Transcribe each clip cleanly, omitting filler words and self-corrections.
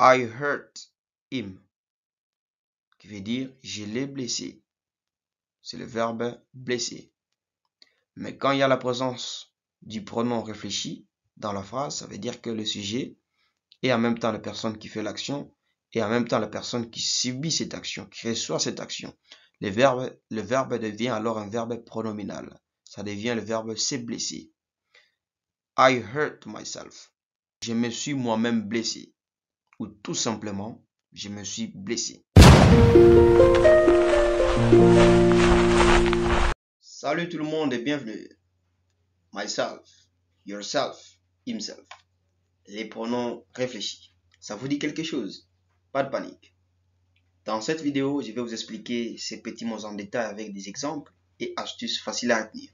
I hurt him, qui veut dire je l'ai blessé. C'est le verbe blesser. Mais quand il y a la présence du pronom réfléchi dans la phrase, ça veut dire que le sujet est en même temps la personne qui fait l'action et en même temps la personne qui subit cette action, qui reçoit cette action. Le verbe devient alors un verbe pronominal. Ça devient le verbe se blesser. I hurt myself. Je me suis moi-même blessé. Ou tout simplement, je me suis blessé. Salut tout le monde et bienvenue. Myself, yourself, himself. Les pronoms réfléchis. Ça vous dit quelque chose? Pas de panique. Dans cette vidéo, je vais vous expliquer ces petits mots en détail avec des exemples et astuces faciles à retenir.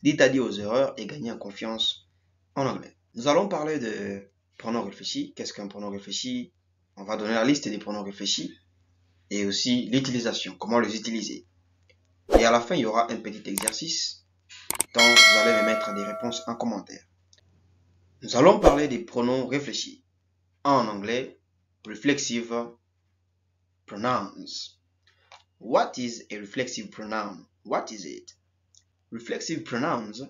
Dites adieu aux erreurs et gagnez en confiance en anglais. Nous allons parler de pronoms réfléchis. Qu'est-ce qu'un pronom réfléchi? On va donner la liste des pronoms réfléchis et aussi l'utilisation, comment les utiliser. Et à la fin, il y aura un petit exercice dont vous allez me mettre des réponses en commentaire. Nous allons parler des pronoms réfléchis. En anglais, reflexive pronouns. What is a reflexive pronoun? What is it? Reflexive pronouns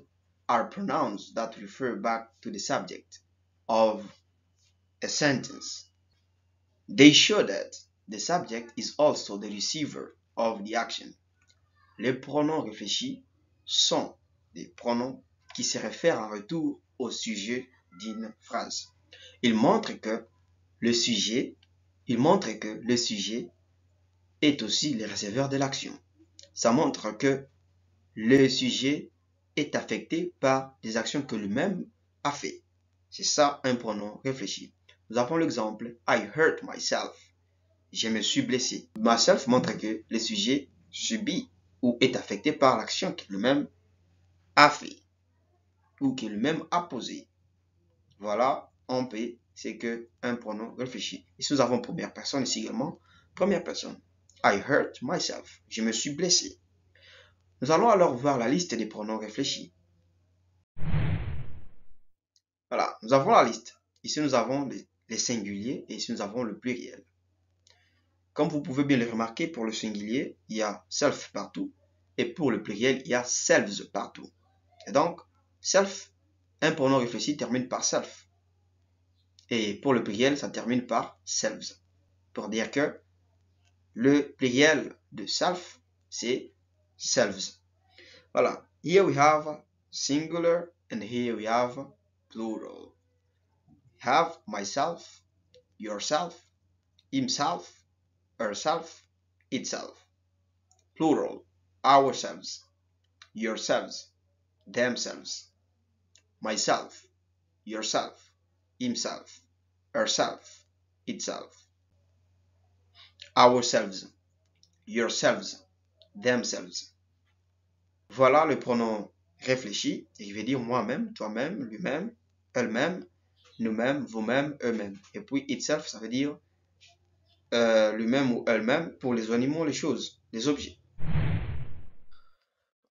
are pronouns that refer back to the subject of a sentence. They show that the subject is also the receiver of the action. Les pronoms réfléchis sont des pronoms qui se réfèrent en retour au sujet d'une phrase. Ils montrent que le sujet est aussi le receveur de l'action. Ça montre que le sujet est affecté par des actions que lui-même a fait. C'est ça un pronom réfléchi. Nous avons l'exemple I hurt myself. Je me suis blessé. Myself montre que le sujet subit ou est affecté par l'action qu'il lui-même a fait ou qu'il lui-même a posé. Voilà, en P, c'est que un pronom réfléchi. Ici, nous avons première personne, ici également, première personne. I hurt myself. Je me suis blessé. Nous allons alors voir la liste des pronoms réfléchis. Voilà, nous avons la liste. Ici, nous avons les singuliers et ici, nous avons le pluriel. Comme vous pouvez bien le remarquer, pour le singulier, il y a self partout et pour le pluriel, il y a selves partout. Et donc, self, un pronom réfléchi termine par self. Et pour le pluriel, ça termine par selves. Pour dire que le pluriel de self, c'est selves. Voilà. Here we have singular and here we have plural. Have myself, yourself, himself, herself, itself. Plural. Ourselves, yourselves, themselves. Myself, yourself, himself, herself, itself. Ourselves, yourselves, themselves. Voilà le pronom réfléchi. Et je vais dire moi-même, toi-même, lui-même, elle-même, nous-mêmes, vous-même, eux-mêmes. Et puis itself, ça veut dire lui-même ou elle-même pour les animaux, les choses, les objets.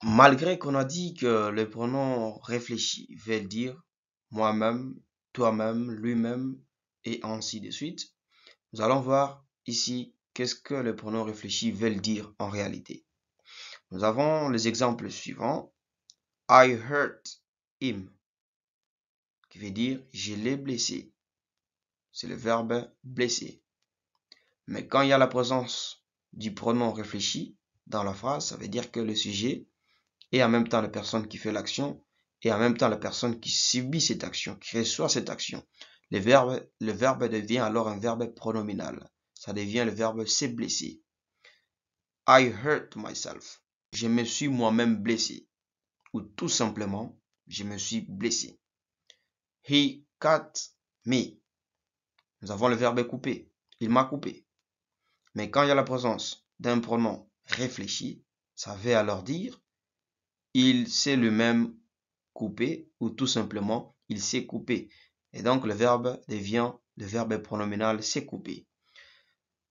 Malgré qu'on a dit que le pronom réfléchi veut dire moi-même, toi-même, lui-même et ainsi de suite, nous allons voir ici qu'est-ce que le pronom réfléchi veut dire en réalité. Nous avons les exemples suivants. I hurt him, qui veut dire je l'ai blessé. C'est le verbe blesser. Mais quand il y a la présence du pronom réfléchi dans la phrase, ça veut dire que le sujet est en même temps la personne qui fait l'action et en même temps la personne qui subit cette action, qui reçoit cette action. Le verbe devient alors un verbe pronominal. Ça devient le verbe se blesser. I hurt myself. Je me suis moi-même blessé. Ou tout simplement, je me suis blessé. He cut me. Nous avons le verbe couper. Il m'a coupé. Mais quand il y a la présence d'un pronom réfléchi, ça veut alors dire il s'est lui-même coupé ou tout simplement il s'est coupé. Et donc le verbe devient le verbe pronominal s'est coupé.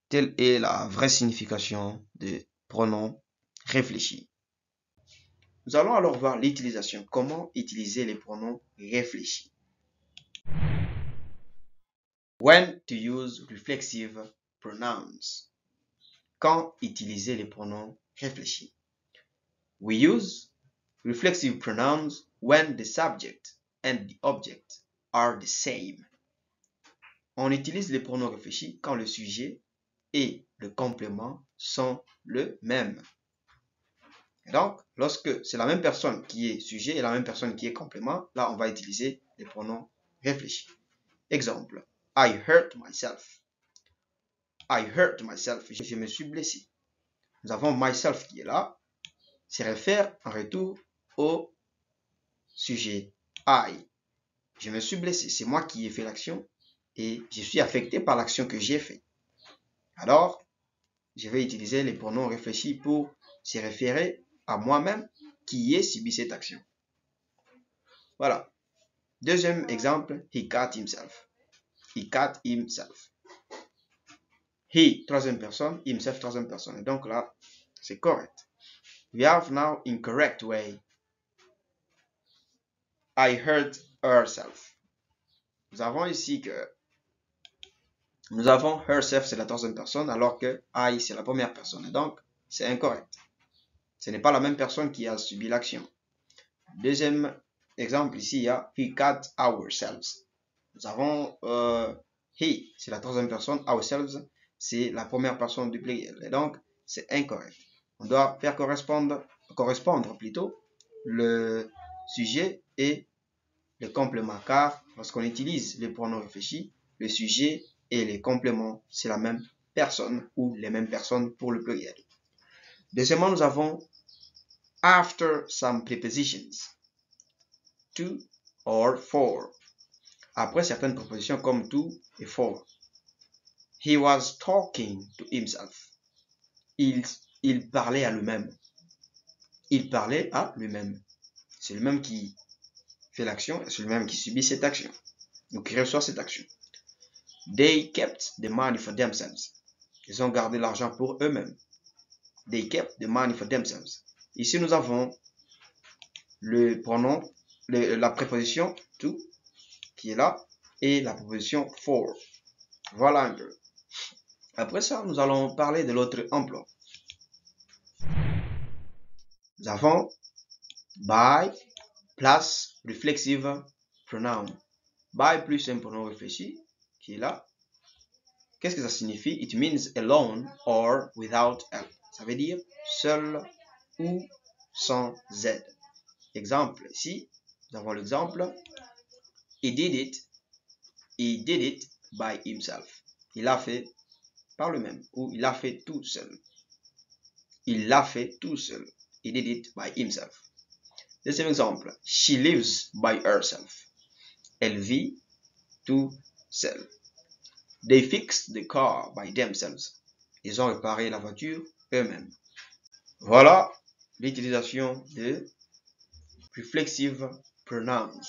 Telle est la vraie signification des pronoms réfléchis. Nous allons alors voir l'utilisation. Comment utiliser les pronoms réfléchis. When to use reflexive pronouns. Quand utiliser les pronoms réfléchis. We use reflexive pronouns when the subject and the object are the same. On utilise les pronoms réfléchis quand le sujet et le complément sont le même. Et donc, lorsque c'est la même personne qui est sujet et la même personne qui est complément, là, on va utiliser les pronoms réfléchis. Exemple, I hurt myself. I hurt myself. Je me suis blessé. Nous avons myself qui est là. Se réfère en retour au sujet I. Je me suis blessé. C'est moi qui ai fait l'action et je suis affecté par l'action que j'ai faite. Alors, je vais utiliser les pronoms réfléchis pour se référer à moi-même qui ai subi cette action. Voilà. Deuxième exemple, he cut himself. He cut himself. He, troisième personne, himself, troisième personne. Et donc là, c'est correct. We have now incorrect way. I hurt herself. Nous avons ici que nous avons herself, c'est la troisième personne, alors que I, c'est la première personne. Et donc, c'est incorrect. Ce n'est pas la même personne qui a subi l'action. Deuxième exemple, ici, il y a he cut ourselves. Nous avons he, c'est la troisième personne, ourselves, c'est la première personne du pluriel. Et donc, c'est incorrect. On doit faire correspondre plutôt le sujet et le complément, car lorsqu'on utilise les pronoms réfléchis, le sujet et les compléments, c'est la même personne ou les mêmes personnes pour le pluriel. Deuxièmement, nous avons after some prepositions, to or for. Après certaines propositions comme to et for. He was talking to himself. Il parlait à lui-même. Il parlait à lui-même. C'est lui-même qui fait l'action et c'est lui-même qui subit cette action. Donc il reçoit cette action. They kept the money for themselves. Ils ont gardé l'argent pour eux-mêmes. They kept the money for themselves. Ici, nous avons le pronom, la préposition to qui est là et la préposition for. Voilà un peu. Après ça, nous allons parler de l'autre emploi. Nous avons by plus reflexive pronoun. By plus un pronom réfléchi qui est là. Qu'est-ce que ça signifie? It means alone or without help. Ça veut dire seul ou sans aide. Exemple, ici, nous avons l'exemple. He did it by himself. Il l'a fait par lui-même ou il l'a fait tout seul. Il l'a fait tout seul. He did it by himself. Deuxième exemple. She lives by herself. Elle vit tout seul. They fixed the car by themselves. Ils ont réparé la voiture eux-mêmes. Voilà l'utilisation de reflexive pronouns.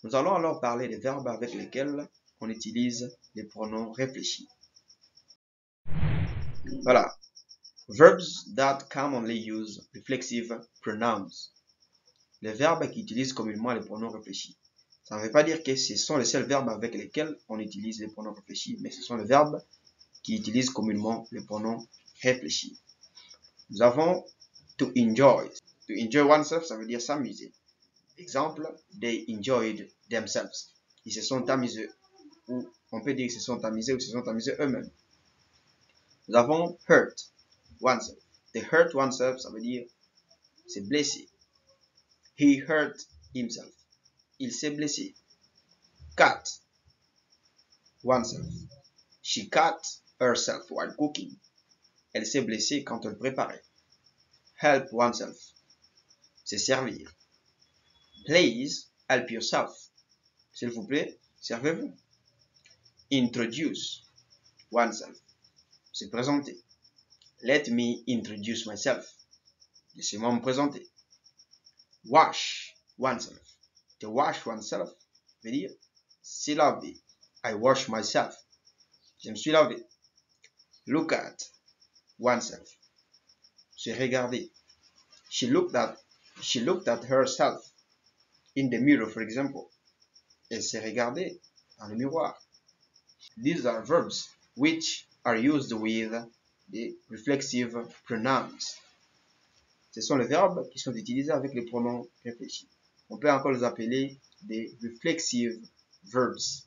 Nous allons alors parler des verbes avec lesquels on utilise les pronoms réfléchis. Voilà. Verbs that commonly use reflexive pronouns. Les verbes qui utilisent communément les pronoms réfléchis. Ça ne veut pas dire que ce sont les seuls verbes avec lesquels on utilise les pronoms réfléchis, mais ce sont les verbes qui utilisent communément les pronoms réfléchis. Nous avons to enjoy. To enjoy oneself, ça veut dire s'amuser. Exemple, they enjoyed themselves. Ils se sont amusés. Ou on peut dire qu'ils se sont amusés ou se sont amusés eux-mêmes. Nous avons hurt oneself. To hurt oneself, ça veut dire se blesser. He hurt himself. Il s'est blessé. Cut oneself. She cut herself while cooking. Elle s'est blessée quand elle préparait. Help oneself. Se servir. Please help yourself. S'il vous plaît, servez-vous. Introduce oneself. Se présenter. Let me introduce myself. Laissez-moi me présenter. Wash oneself. To wash oneself veut dire se laver. I wash myself. Je me suis lavé. Look at oneself. Se regarder. She looked at herself in the mirror, for example. Elle s'est regardée dans le miroir. These are verbs which are used with the reflexive pronouns. Ce sont les verbes qui sont utilisés avec les pronoms réfléchis. On peut encore les appeler des reflexive verbs.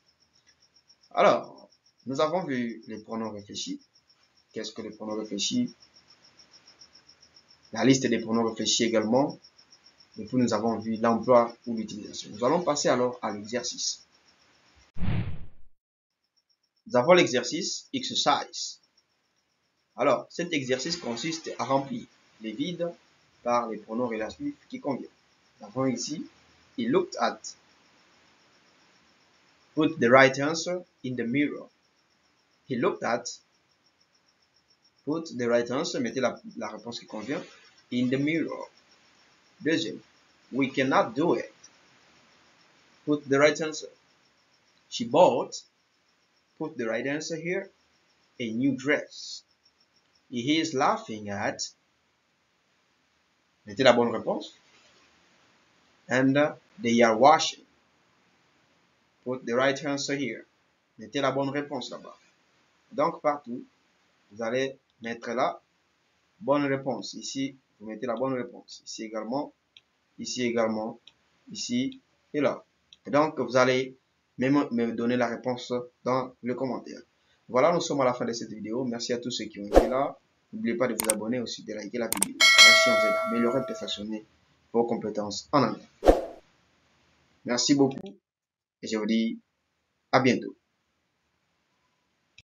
Alors, nous avons vu les pronoms réfléchis. Qu'est-ce que les pronoms réfléchis? La liste des pronoms réfléchis également. Et puis nous avons vu l'emploi ou l'utilisation. Nous allons passer alors à l'exercice. Nous avons l'exercice exercise. Alors, cet exercice consiste à remplir les vides par les pronoms relatifs qui conviennent. Nous avons ici, he looked at. Put the right answer in the mirror. He looked at. Put the right answer, mettez la réponse qui convient, in the mirror. Deuxième, we cannot do it. Put the right answer. She bought, put the right answer here, a new dress. He is laughing at, mettez la bonne réponse, and they are washing. Put the right answer here. Mettez la bonne réponse là-bas. Donc partout, vous allez mettre la bonne réponse. Ici, vous mettez la bonne réponse. Ici également, ici et là. Et donc, vous allez me donner la réponse dans le commentaire. Voilà, nous sommes à la fin de cette vidéo. Merci à tous ceux qui ont été là. N'oubliez pas de vous abonner et aussi de liker la vidéo. Ainsi, on vous aide à améliorer et perfectionner vos compétences en anglais. Merci beaucoup et je vous dis à bientôt.